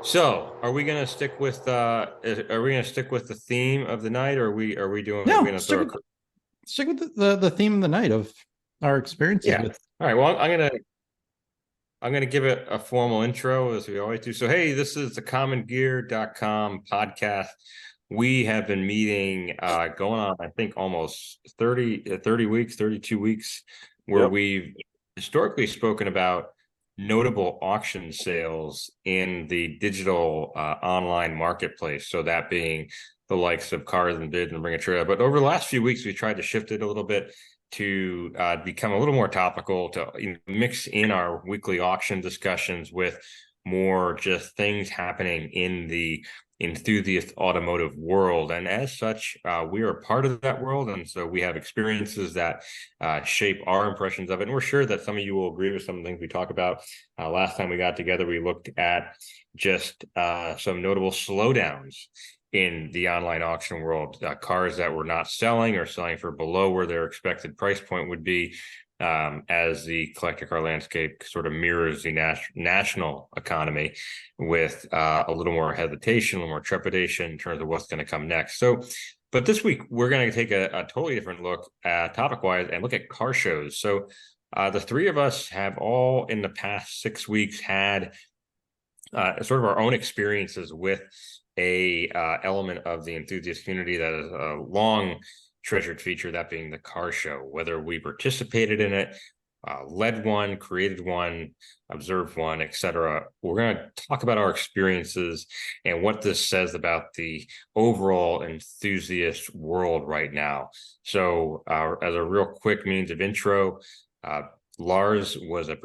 So, are we gonna stick with the theme of the night, or are we No, gonna throw a stick with the theme of the night of our experiences yeah? with. All right. Well, I'm gonna give it a formal intro as we always do. So, hey, this is the commongear.com podcast. We have been meeting going on, I think, almost 30 weeks, 32 weeks, where Yep. we've historically spoken about notable auction sales in the digital online marketplace. So that being the likes of Cars and Bids and Bring a Trailer. But over the last few weeks, we tried to shift it a little bit to become a little more topical, to mix in our weekly auction discussions with more just things happening in the enthusiast automotive world. And as such, we are part of that world. And so we have experiences that shape our impressions of it. And we're sure that some of you will agree with some of the things we talk about. Last time we got together, we looked at just some notable slowdowns in the online auction world, cars that were not selling or selling for below where their expected price point would be, as the collector car landscape sort of mirrors the national economy with a little more hesitation, a little more trepidation in terms of what's going to come next. So, but this week, we're going to take a totally different look topic-wise and look at car shows. So the three of us have all in the past 6 weeks had sort of our own experiences with a element of the enthusiast community that is a long treasured feature, that being the car show. Whether we participated in it, led one, created one, observed one, etc. We're going to talk about our experiences and what this says about the overall enthusiast world right now. So as a real quick means of intro, Lars was a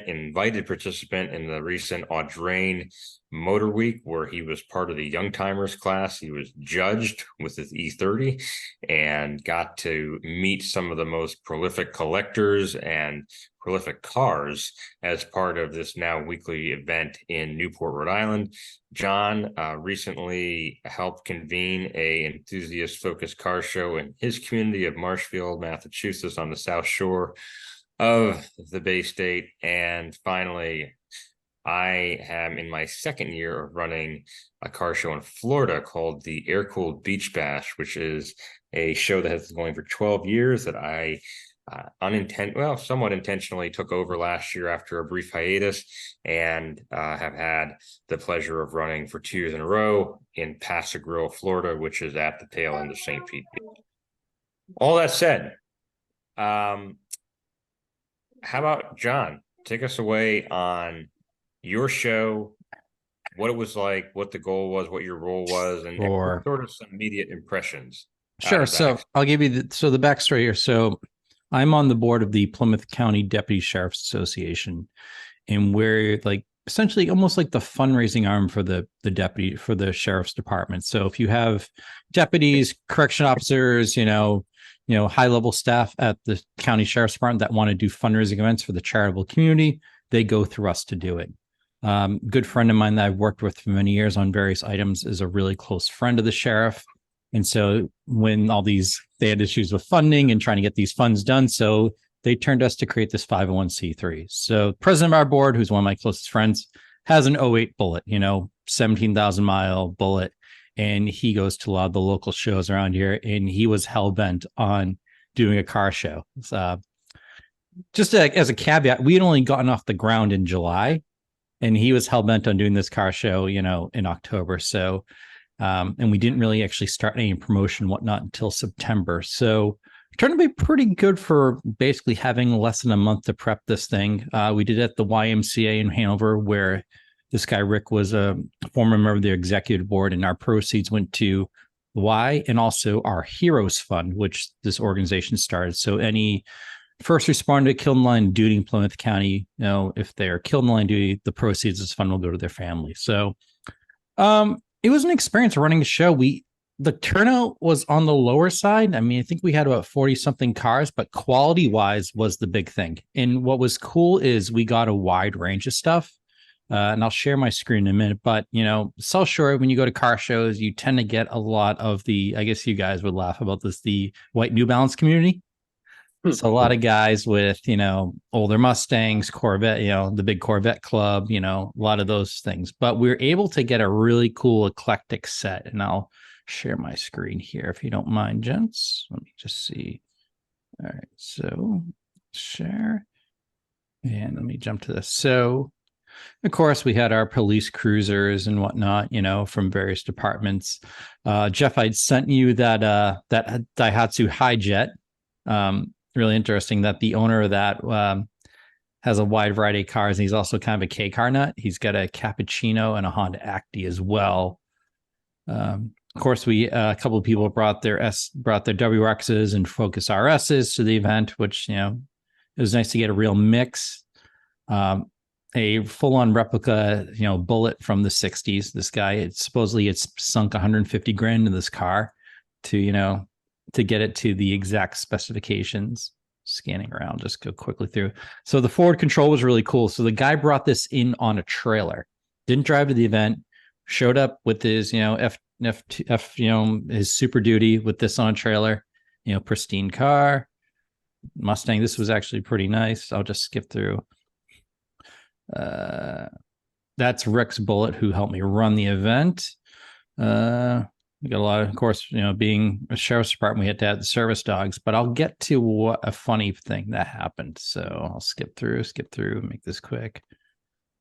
invited participant in the recent Audrain Motorweek, where he was part of the Youngtimers class. He was judged with his E30 and got to meet some of the most prolific collectors and prolific cars as part of this now weekly event in Newport, Rhode Island. John recently helped convene a enthusiast-focused car show in his community of Marshfield, Massachusetts, on the South Shore of the Bay State. And finally, I am in my second year of running a car show in Florida called the Air-Cooled Beach Bash, which is a show that has been going for 12 years that I somewhat intentionally took over last year after a brief hiatus, and have had the pleasure of running for 2 years in a row in Paso Grill, Florida, which is at the tail end of St. Pete. All that said, how about John? Take us away on your show, what it was like, what the goal was, what your role was, and Or sort of some immediate impressions out sure. of that. So I'll give you the backstory here. So I'm on the board of the Plymouth County Deputy Sheriff's Association, and we're like essentially almost like the fundraising arm for the sheriff's department. So if you have deputies, correction officers, high level staff at the county sheriff's department that want to do fundraising events for the charitable community, they go through us to do it. Good friend of mine that I've worked with for many years on various items is a really close friend of the sheriff. And so when they had issues with funding and trying to get these funds done, so they turned us to create this 501c3. So president of our board, who's one of my closest friends, has an '08 Bullet, 17,000 mile Bullet. And he goes to a lot of the local shows around here, and he was hell-bent on doing a car show. Just as a caveat, we had only gotten off the ground in July, and he was hell-bent on doing this car show, in October. So, and we didn't really actually start any promotion, whatnot, until September. So it turned to be pretty good for basically having less than a month to prep this thing. We did it at the YMCA in Hanover, where this guy, Rick, was a former member of the executive board, and our proceeds went to Y and also our Heroes Fund, which this organization started. So any first responder killed in line of duty in Plymouth County, if they're killed in line of duty, the proceeds of this fund will go to their family. So it was an experience running the show. The turnout was on the lower side. I mean, I think we had about 40 something cars, but quality wise was the big thing. And what was cool is we got a wide range of stuff. And I'll share my screen in a minute, but South Shore, when you go to car shows, you tend to get a lot of I guess you guys would laugh about this, the white New Balance community. So a lot of guys with, older Mustangs, Corvette, the big Corvette club, a lot of those things. But we are able to get a really cool eclectic set. And I'll share my screen here if you don't mind, gents. Let me just see. All right. So share. And let me jump to this. So, of course, we had our police cruisers and whatnot, from various departments. Jeff, I'd sent you that Daihatsu Hijet. Really interesting that the owner of that has a wide variety of cars, and he's also kind of a K car nut. He's got a Cappuccino and a Honda Acti as well. Of course, a couple of people brought their WRXs and Focus RSs to the event, which it was nice to get a real mix. A full-on replica, Bullet from the 60s. This guy, it's sunk 150 grand in this car to get it to the exact specifications. Scanning around, just go quickly through. So the forward control was really cool. So the guy brought this in on a trailer, didn't drive to the event, showed up with his, his Super Duty with this on a trailer, pristine car. Mustang. This was actually pretty nice. I'll just skip through. That's Rick's Bullet, who helped me run the event. We got a lot of course, being a sheriff's department, we had to have the service dogs, but I'll get to what a funny thing that happened. So I'll skip through, make this quick.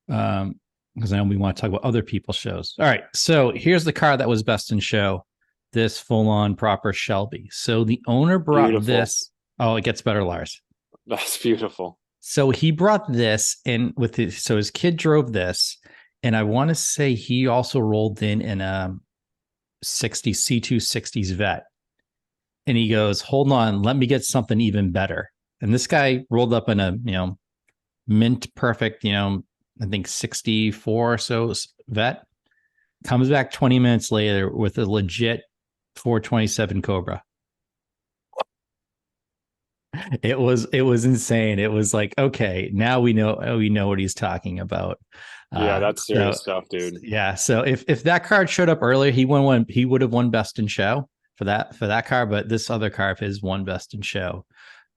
Because I know we want to talk about other people's shows. All right. So here's the car that was best in show. This full-on proper Shelby. So the owner brought this. Oh, it gets better, Lars. That's beautiful. So he brought this in so his kid drove this, and I want to say he also rolled in a 60 C260s Vet. And he goes, hold on, let me get something even better. And this guy rolled up in a, mint perfect, I think 64 or so Vet, comes back 20 minutes later with a legit 427 Cobra. It was insane. It was like, okay, now we know what he's talking about. Yeah, that's serious stuff, dude. Yeah. So if that card showed up earlier, he would have won best in show for that car. But this other car of his won best in show.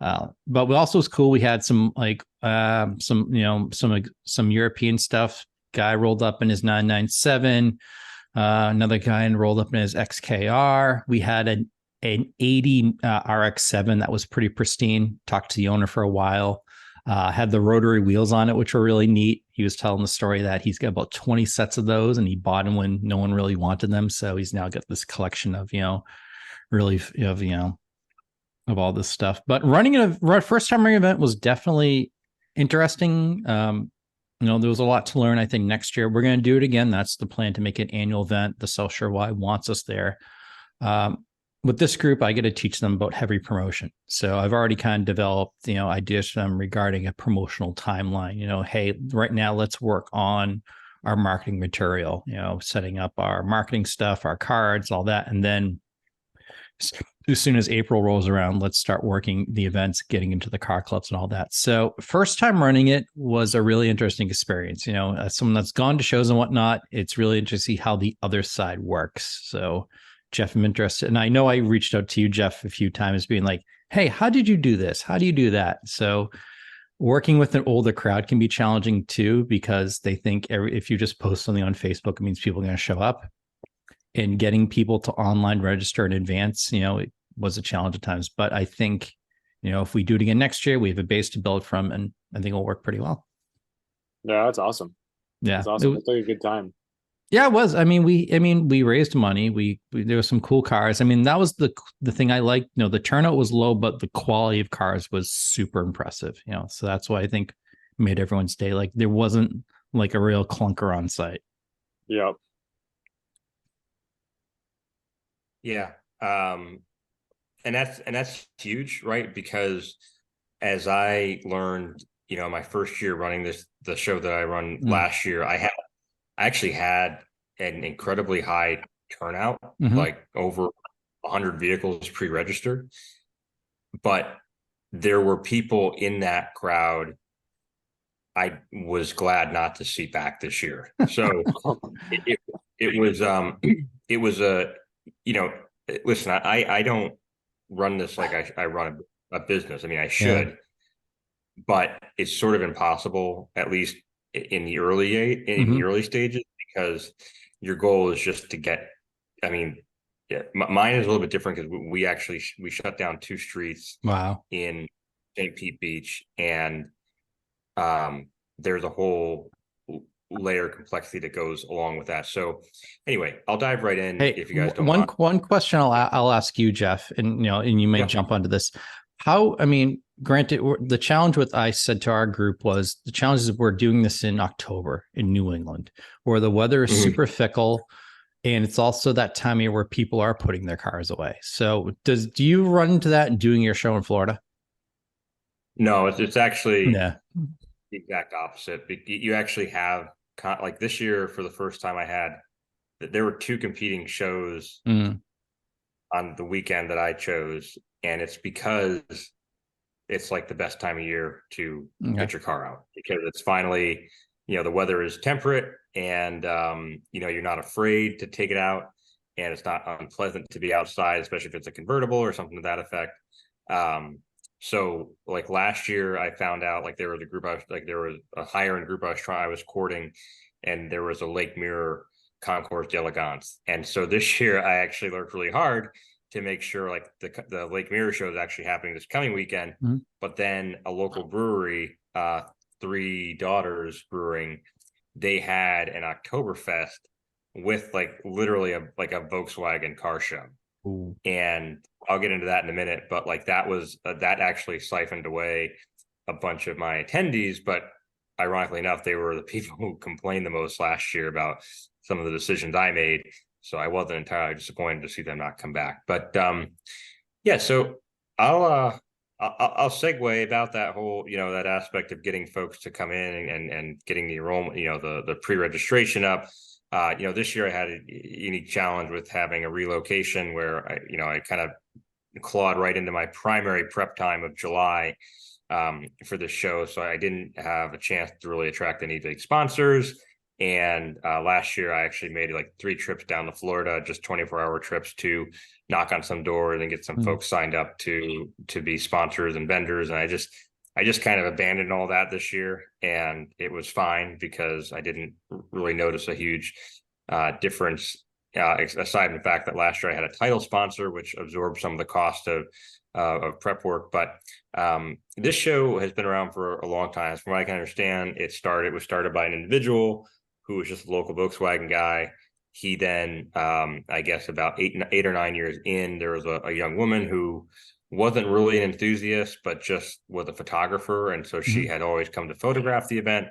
But we also was cool. We had some some European stuff. Guy rolled up in his 997. Another guy rolled up in his XKR. We had an 80 RX7 that was pretty pristine. Talked to the owner for a while. Had the rotary wheels on it, which were really neat. He was telling the story that he's got about 20 sets of those, and he bought them when no one really wanted them. So he's now got this collection of, really of all this stuff. But running a first time running event was definitely interesting. There was a lot to learn. I think next year we're going to do it again. That's the plan, to make it an annual event. The South Shore Y wants us there. With this group, I get to teach them about heavy promotion. So I've already kind of developed, ideas for them regarding a promotional timeline. Hey, right now let's work on our marketing material, setting up our marketing stuff, our cards, all that. And then as soon as April rolls around, let's start working the events, getting into the car clubs and all that. So first time running it was a really interesting experience. As someone that's gone to shows and whatnot, it's really interesting to see how the other side works. So Jeff, I'm interested. And I know I reached out to you, Jeff, a few times being like, hey, how did you do this? How do you do that? So working with an older crowd can be challenging too, because they think if you just post something on Facebook, it means people are going to show up. And getting people to online register in advance, it was a challenge at times. But I think, if we do it again next year, we have a base to build from, and I think it'll work pretty well. Yeah, that's awesome. Yeah. That's awesome. It's like a good time. Yeah, it was. We raised money. There were some cool cars. That was the thing I liked. The turnout was low, but the quality of cars was super impressive. So that's why I think made everyone stay. Like there wasn't like a real clunker on site. Yep. Yeah. And that's huge, right? Because as I learned, my first year running the show that I run last year, I actually had an incredibly high turnout, like over 100 vehicles pre-registered. But there were people in that crowd I was glad not to see back this year. So it was a, listen, I don't run this like I run a business. I mean, I should, but it's sort of impossible, at least in the early stages, because your goal is just to get. I mean, yeah, mine is a little bit different because we shut down 2 streets. Wow. In St. Pete Beach, and there's a whole layer of complexity that goes along with that. So anyway, I'll dive right in if you guys don't mind. One question I'll ask you, Jeff, and you may jump onto this. I mean, granted, the challenge with I said to our group was the challenge is we're doing this in October in New England, where the weather is super fickle. And it's also that time of year where people are putting their cars away. So do you run into that in doing your show in Florida? No, it's actually the exact opposite. You actually have, like this year, for the first time there were 2 competing shows on the weekend that I chose. And it's because it's like the best time of year to get your car out, because it's finally, the weather is temperate, and you're not afraid to take it out, and it's not unpleasant to be outside, especially if it's a convertible or something to that effect. So like last year I found out, like there was a higher end group I was courting, and there was a Lake Mirror Concours d'Elegance. And so this year I actually worked really hard to make sure like the Lake Mirror show is actually happening this coming weekend. But then a local brewery, Three Daughters Brewing, they had an Oktoberfest with like literally a Volkswagen car show. Ooh. And I'll get into that in a minute, but like that was that actually siphoned away a bunch of my attendees. But ironically enough, they were the people who complained the most last year about some of the decisions I made. So I wasn't entirely disappointed to see them not come back. But so I'll segue about that whole, that aspect of getting folks to come in and getting the enrollment, the pre-registration up. This year I had a unique challenge with having a relocation where I kind of clawed right into my primary prep time of July for the show. So I didn't have a chance to really attract any big sponsors. And last year I actually made like 3 trips down to Florida, just 24-hour trips to knock on some doors and get some folks signed up to be sponsors and vendors. And I just kind of abandoned all that this year, and it was fine because I didn't really notice a huge difference, aside from the fact that last year I had a title sponsor, which absorbed some of the cost of prep work. But this show has been around for a long time. From what I can understand, it was started by an individual who was just a local Volkswagen guy. He then, I guess about 8 or 9 years in, there was a young woman who wasn't really an enthusiast, but just was a photographer. And so she had always come to photograph the event.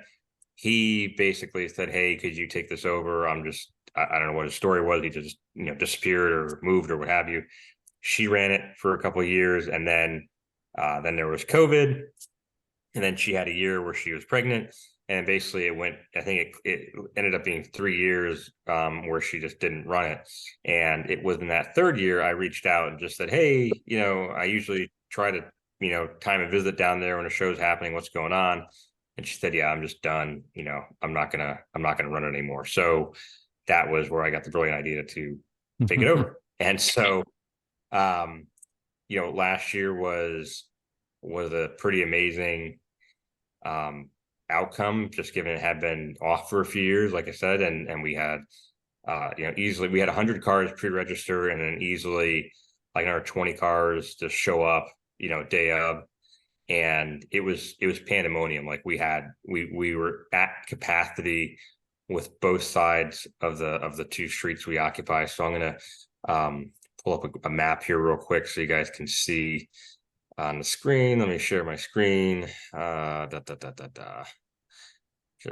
He basically said, "Hey, could you take this over? I don't know what his story was. He just, disappeared or moved or what have you." She ran it for a couple of years, and then there was COVID, and then she had a year where she was pregnant. And basically it ended up being 3 years where she just didn't run it. And it was in that 3rd year I reached out and just said, "Hey, I usually try to, time a visit down there when a show's happening. What's going on?" And she said, "Yeah, I'm just done. I'm not gonna run it anymore." So that was where I got the brilliant idea to take it over. And so, last year was a pretty amazing outcome, just given it had been off for a few years, like I said, and we had easily we had 100 cars pre-register, and then easily like another 20 cars to show up day of, and it was pandemonium. Like we were at capacity with both sides of the 2 streets we occupy. So I'm gonna pull up a map here real quick so you guys can see on the screen. Let me share my screen. Share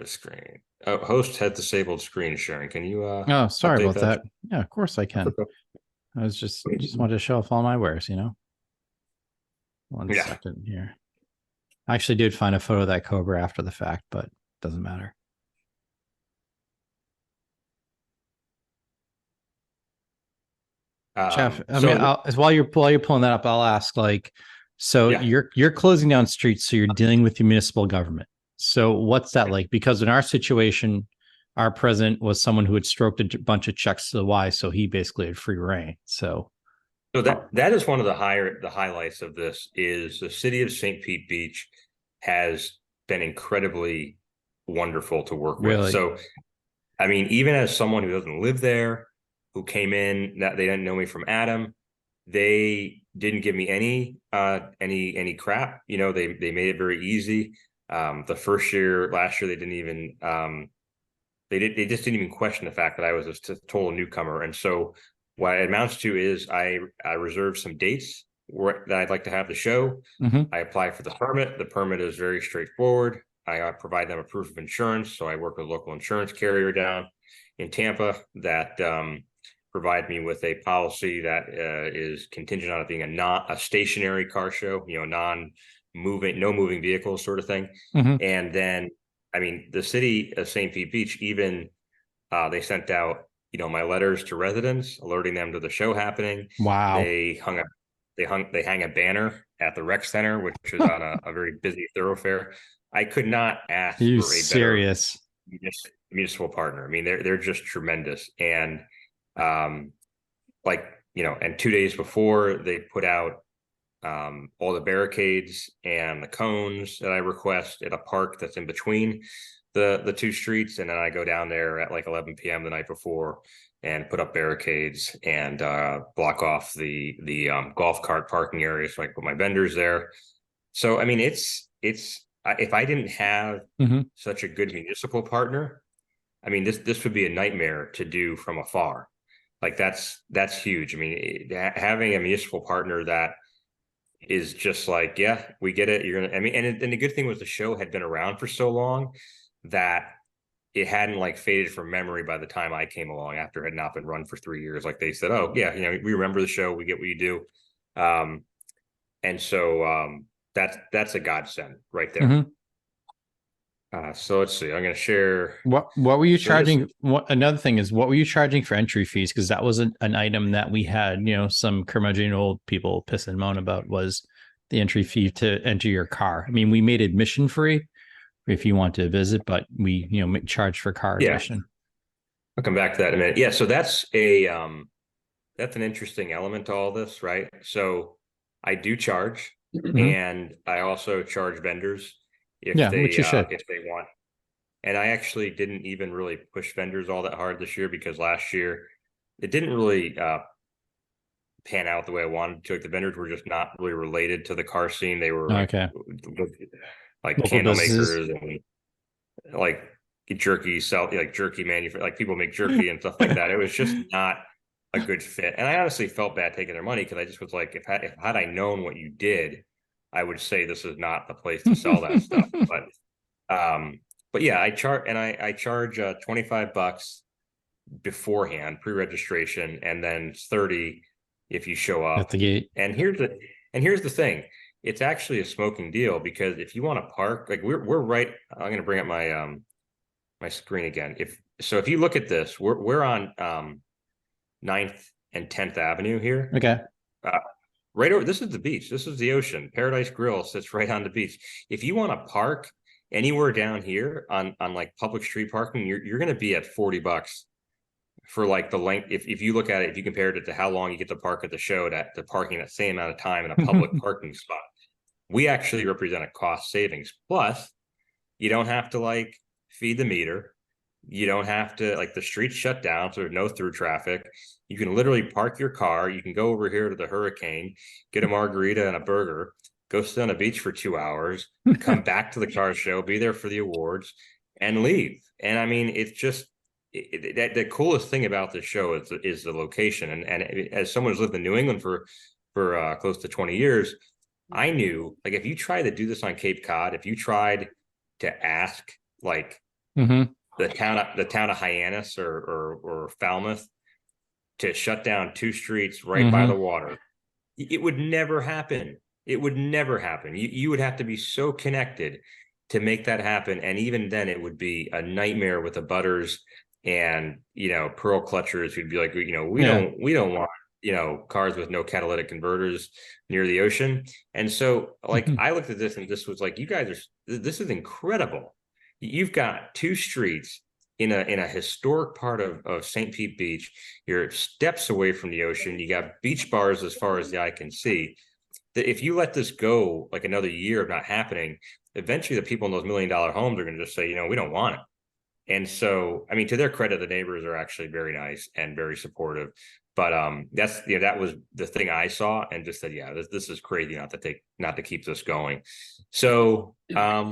the screen. Oh, host had disabled screen sharing. Can you oh, sorry about that? Yeah, of course I can. I was just wanted to show off all my wares, One second here. I actually did find a photo of that Cobra after the fact, but it doesn't matter. Jeff, while you're pulling that up, I'll ask, you're closing down streets, so you're dealing with the municipal government. So what's that like? Because in our situation, our president was someone who had stroked a bunch of checks to the Y, so he basically had free reign. So So that is one of the highlights of this is the city of St. Pete Beach has been incredibly wonderful to work with. Really? So, I mean, even as someone who doesn't live there, who came in, that they didn't know me from Adam, they didn't give me any crap. You know, they made it very easy. The last year, they didn't even they just didn't even question the fact that I was a total newcomer. And so what it amounts to is I reserved some dates that I'd like to have the show. I apply for the permit. The permit is very straightforward. I provide them a proof of insurance. So I work with a local insurance carrier down in Tampa that provide me with a policy that is contingent on it being a stationary car show, you know, no moving vehicles sort of thing. And then, I mean, the city of St. Pete Beach, even they sent out, you know, my letters to residents alerting them to the show happening. Wow. They hang a banner at the rec center, which is on a very busy thoroughfare. I could not ask for a serious better municipal partner. I mean, they're just tremendous. And like, you know, and 2 days before they put out all the barricades and the cones that I request at a park that's in between the two streets. And then I go down there at like 11 p.m. the night before and put up barricades and block off the golf cart parking area so I can put my vendors there. So, I mean, it's if I didn't have such a good municipal partner, I mean, this would be a nightmare to do from afar. Like that's huge. I mean, having a municipal partner that is just like, yeah, we get it. You're gonna. I mean, and the good thing was the show had been around for so long that it hadn't like faded from memory by the time I came along after it had not been run for 3 years. Like they said, oh yeah, you know, we remember the show. We get what you do. And so that's a godsend right there. So let's see. I'm going to share. What were you charging? Another thing is, what were you charging for entry fees? Because that was an item that we had, you know, some curmudgeon old people piss and moan about was the entry fee to enter your car. I mean, we made admission free if you want to visit, but we, you know, charge for car admission. I'll come back to that in a minute. Yeah, so that's an interesting element to all this, right? So I do charge, and I also charge vendors if they want. And I actually didn't even really push vendors all that hard this year because last year it didn't really pan out the way I wanted to. Like the vendors were just not really related to the car scene. They were like local candle businesses. makers and like jerky manufacturers, like people make jerky and stuff like that. It was just not a good fit. And I honestly felt bad taking their money because I just was like, if had I known what you did, I would say this is not the place to sell that stuff. But yeah, I charge $25 beforehand, pre-registration, and then 30 if you show up at the gate. And here's the thing. It's actually a smoking deal because if you want to park, like we're right. I'm going to bring up my my screen again. If you look at this, we're on 9th and 10th Avenue here. Okay. Right over. This is the beach. This is the ocean. Paradise Grill sits right on the beach. If you want to park anywhere down here on like public street parking, you're going to be at $40 for like the length. If you look at it, if you compared it to how long you get to park at the show, to parking that same amount of time in a public parking spot, we actually represent a cost savings. Plus, you don't have to like feed the meter. You don't have to, like, the streets shut down, so there's no through traffic. You can literally park your car. You can go over here to the Hurricane, get a margarita and a burger, go sit on a beach for 2 hours, come back to the car show, be there for the awards, and leave. And I mean, it's just the coolest thing about this show is the location. And as someone who's lived in New England for close to 20 years, I knew, like, if you tried to do this on Cape Cod, if you tried to ask, like, the town of Hyannis or Falmouth to shut down 2 streets right by the water, it would never happen. It would never happen. You would have to be so connected to make that happen. And even then it would be a nightmare with the butters and, you know, pearl clutchers who'd be like, you know, we don't want, you know, cars with no catalytic converters near the ocean. And so, like, I looked at this and this was like, you guys this is incredible. You've got 2 streets in a historic part of St. Pete Beach. You're steps away from the ocean. You got beach bars as far as the eye can see. If you let this go like another year of not happening, eventually the people in those $1 million homes are going to just say, we don't want it. And so, I mean, to their credit, the neighbors are actually very nice and very supportive. But that was the thing I saw and just said, this is crazy not to keep this going. So this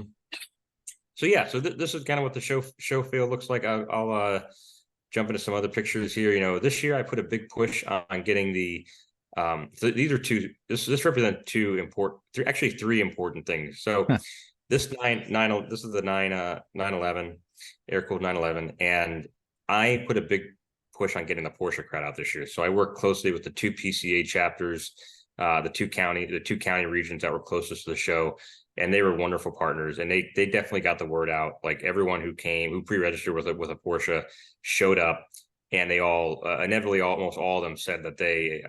is kind of what the show field looks like. I'll jump into some other pictures here. This year I put a big push on getting the so these are two. This represents three important things. So this is the 911 air-cooled 911, and I put a big push on getting the Porsche crowd out this year. So I worked closely with the two PCA chapters, the two county regions that were closest to the show, and they were wonderful partners. And they definitely got the word out. Like everyone who pre-registered with a Porsche showed up, and they all inevitably almost all of them said that they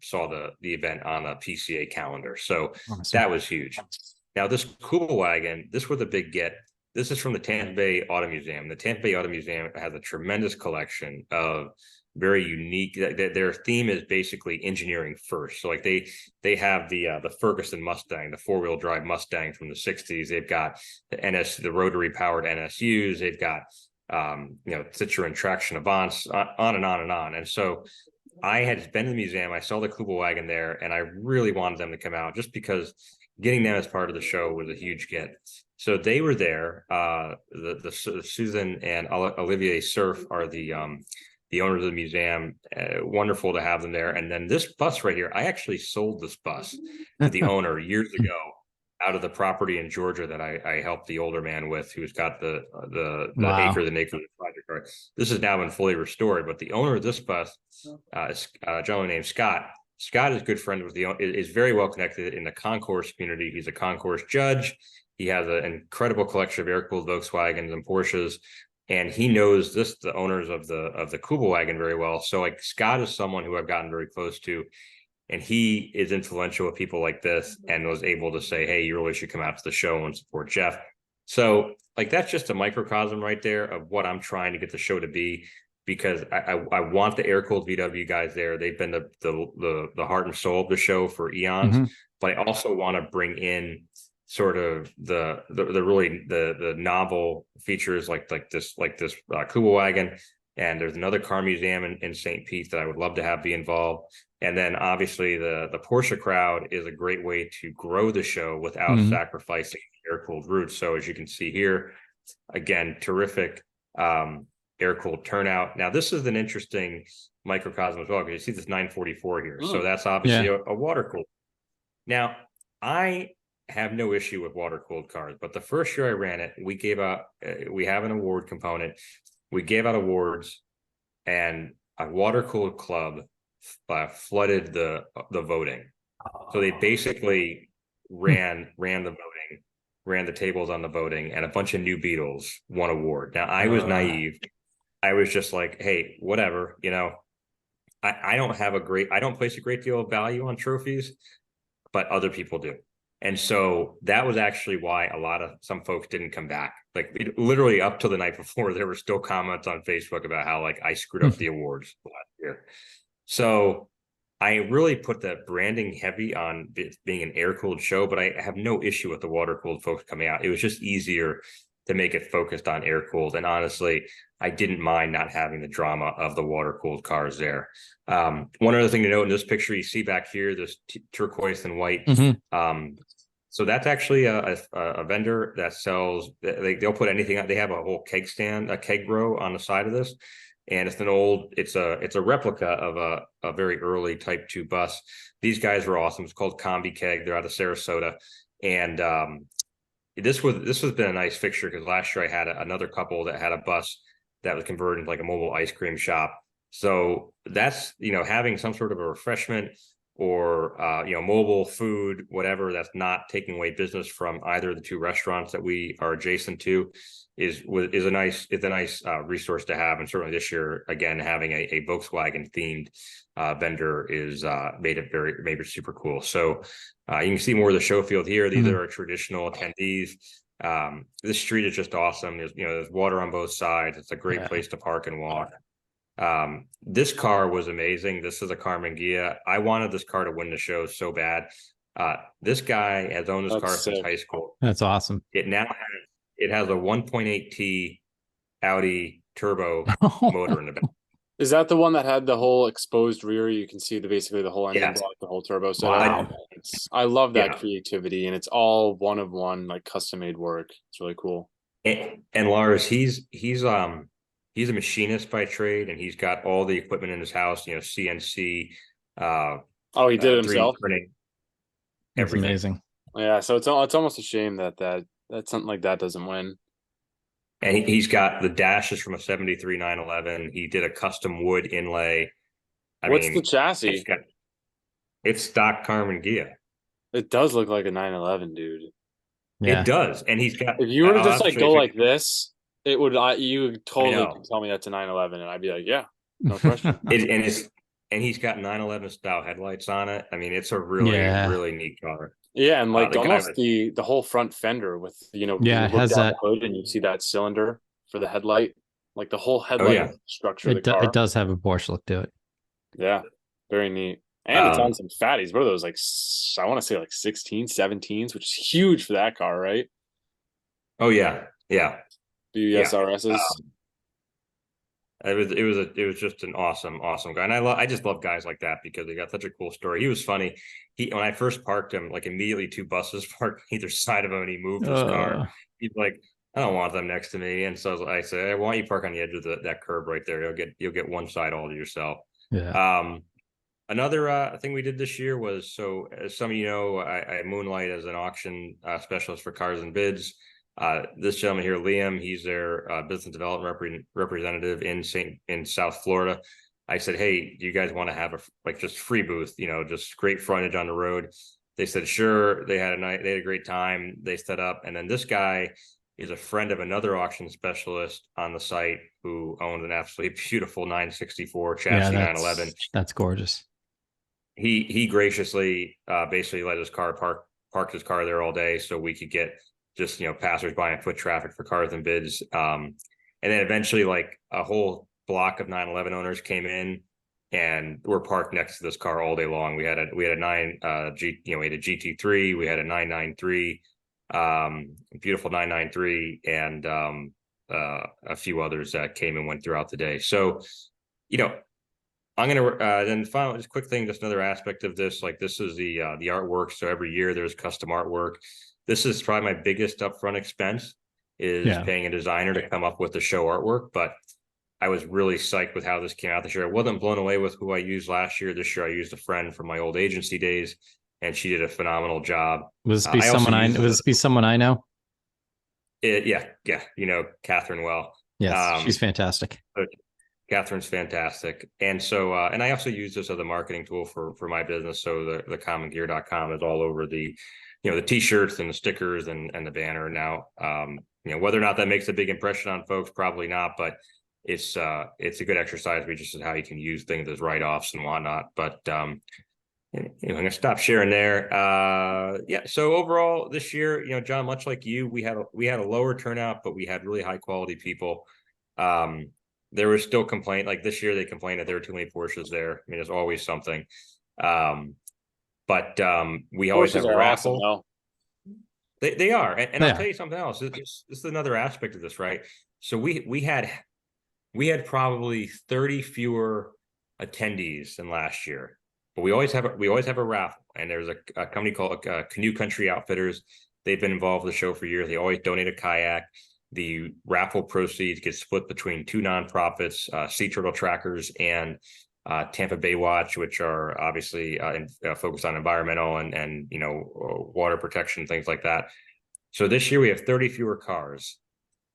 saw the event on a PCA calendar. So awesome. That was huge. Now this Kubel wagon, this was a big get. This is from the Tampa Bay Auto Museum. The Tampa Bay Auto Museum has a tremendous collection of very unique. Their theme is basically engineering first. So like they have the Ferguson Mustang, the 4-wheel drive Mustang from the 60s. They've got the rotary powered NSUs. They've got Citroen traction Avants, on and on and on. And so I had been to the museum. I saw the Kubel wagon there, and I really wanted them to come out just because getting them as part of the show was a huge get. So they were there. The Susan and Olivier Cerf are the owners of the museum. Wonderful to have them there. And then this bus right here, I actually sold this bus to the owner years ago out of the property in Georgia that I helped the older man with, who's got the Wow. acre project. Right. This has now been fully restored, but the owner of this bus is a gentleman named Scott. Scott is good friends with is very well connected in the concourse community. He's a concourse judge. He has an incredible collection of air-cooled Volkswagens and Porsches, and he knows the owners of the Kubel wagon very well. So like Scott is someone who I've gotten very close to, and he is influential with people like this and was able to say, hey, you really should come out to the show and support Jeff. So like that's just a microcosm right there of what I'm trying to get the show to be, because I want the air-cooled VW guys there. They've been the heart and soul of the show for eons, mm-hmm. But I also want to bring in sort of the really the novel features like this Kubel wagon. And there's another car museum in St. Pete that I would love to have be involved. And then obviously the Porsche crowd is a great way to grow the show without mm-hmm. sacrificing air-cooled roots. So as you can see here, again, terrific air-cooled turnout. Now this is an interesting microcosm as well, because you see this 944 here. So that's obviously a water-cooled. Now I have no issue with water-cooled cars, but the first year I ran it, we have an award component. We gave out awards, and a water-cooled club flooded the voting. So they basically ran the voting, ran the tables on the voting, and a bunch of new Beetles won award. Now I was naive. I was just like, hey, whatever, I don't place a great deal of value on trophies, but other people do. And so that was actually why some folks didn't come back. Like literally up to the night before, there were still comments on Facebook about how like I screwed up the awards last year. So I really put that branding heavy on being an air-cooled show, but I have no issue with the water-cooled folks coming out. It was just easier to make it focused on air-cooled. And honestly, I didn't mind not having the drama of the water-cooled cars there. One other thing to note in this picture you see back here, this turquoise and white. Mm-hmm. So that's actually a vendor that sells. They'll put anything out. They have a whole keg stand, a keg row on the side of this, and it's a replica of a very early Type 2 bus. These guys were awesome. It's called Combi Keg. They're out of Sarasota, and this has been a nice fixture because last year I had another couple that had a bus that was converted into like a mobile ice cream shop. So that's having some sort of a refreshment or mobile food, whatever, that's not taking away business from either of the two restaurants that we are adjacent to is a nice resource to have. And certainly this year, again, having a Volkswagen themed vendor is made it super cool. So you can see more of the show field here. These are our traditional attendees. This street is just awesome. There's water on both sides. It's a great place to park and walk. This car was amazing. This is a Carmen Ghia. I wanted this car to win the show so bad. This guy has owned this car since high school. That's awesome. It has a 1.8T Audi turbo motor in the back. Is that the one that had the whole exposed rear? You can see basically the whole engine block, the whole turbo setup. Wow. I love that creativity, and it's all one of one, like custom made work. It's really cool. And Lars, he's a machinist by trade, and he's got all the equipment in his house. CNC. He did it himself. Printing, that's amazing. Yeah, so it's almost a shame that something like that doesn't win. And he's got the dashes from a 73 911. He did a custom wood inlay. What's the chassis? It's stock Carmen Ghia. It does look like a 911, dude. Yeah. It does. And he's got. If you were to just go like this, it would. You totally could tell me that's a 911, and I'd be like, yeah, no question. And he's got 911 style headlights on it. I mean, it's a really neat car. Yeah, and almost the whole front fender with it has that hood, and you see that cylinder for the headlight, like the whole headlight structure. Of the car. It does have a Porsche look to it. Yeah, very neat. And it's on some fatties. What are those, I want to say 16, 17s, which is huge for that car, right? Oh yeah. BSRSs. It was just an awesome guy, and I just love guys like that because they got such a cool story. He was funny. When I first parked him, immediately 2 buses parked either side of him, and he moved his car. He's like, I don't want them next to me, and so I said, why don't you park on the edge of that curb right there? You'll get one side all to yourself. Yeah. Another thing we did this year was, so as some of you know, I moonlight as an auction specialist for Cars and Bids. This gentleman here, Liam, he's their business development representative in South Florida. I said, hey, do you guys want to have just free booth, just great frontage on the road? They said, sure. They had a great time. They set up. And then this guy is a friend of another auction specialist on the site who owns an absolutely beautiful 964 chassis 911. That's gorgeous. He graciously basically let his car parked his car there all day so we could get just passersby and foot traffic for Cars and Bids. And then eventually a whole block of 911 owners came in and were parked next to this car all day long. We had a GT3, we had a 993, beautiful 993, and a few others that came and went throughout the day. So, I'm going to then finally, just quick thing, just another aspect of this, this is the artwork. So every year there's custom artwork. This is probably my biggest upfront expense is paying a designer to come up with the show artwork. But I was really psyched with how this came out this year. I wasn't blown away with who I used last year. This year I used a friend from my old agency days, and she did a phenomenal job. Was this be someone I know? Yeah. Catherine well. Yes, she's fantastic. Catherine's fantastic. And so, and I also use this as a marketing tool for my business. So the commongear.com is all over the t-shirts and the stickers and the banner. Now, whether or not that makes a big impression on folks, probably not, but it's a good exercise. We just how you can use things as write-offs and whatnot. But, I'm going to stop sharing there. So overall this year, John, much like you, we had a lower turnout, but we had really high quality people. There was still complaint, this year they complained that there were too many Porsches there. I mean, there's always something. But we always have a raffle. Awesome, they are. And I'll tell you something else. This is another aspect of this, right? So we had probably 30 fewer attendees than last year, but we always have a raffle. And there's a company called Canoe Country Outfitters. They've been involved with the show for years. They always donate a kayak. The raffle proceeds get split between 2 nonprofits, Sea Turtle Trackers and Tampa Bay Watch, which are obviously focused on environmental and water protection, things like that. So this year we have 30 fewer cars.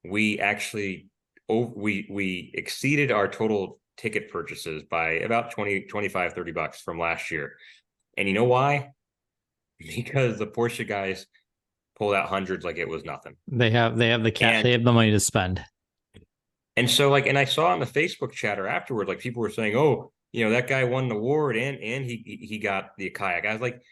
We actually we exceeded our total ticket purchases by about 20, 25, $30 from last year. And you know why? Because the Porsche guys pulled out hundreds like it was nothing. They have the cash, they have the money to spend. And so and I saw on the Facebook chatter afterward, people were saying, oh, that guy won an award and he got the kayak. I was like,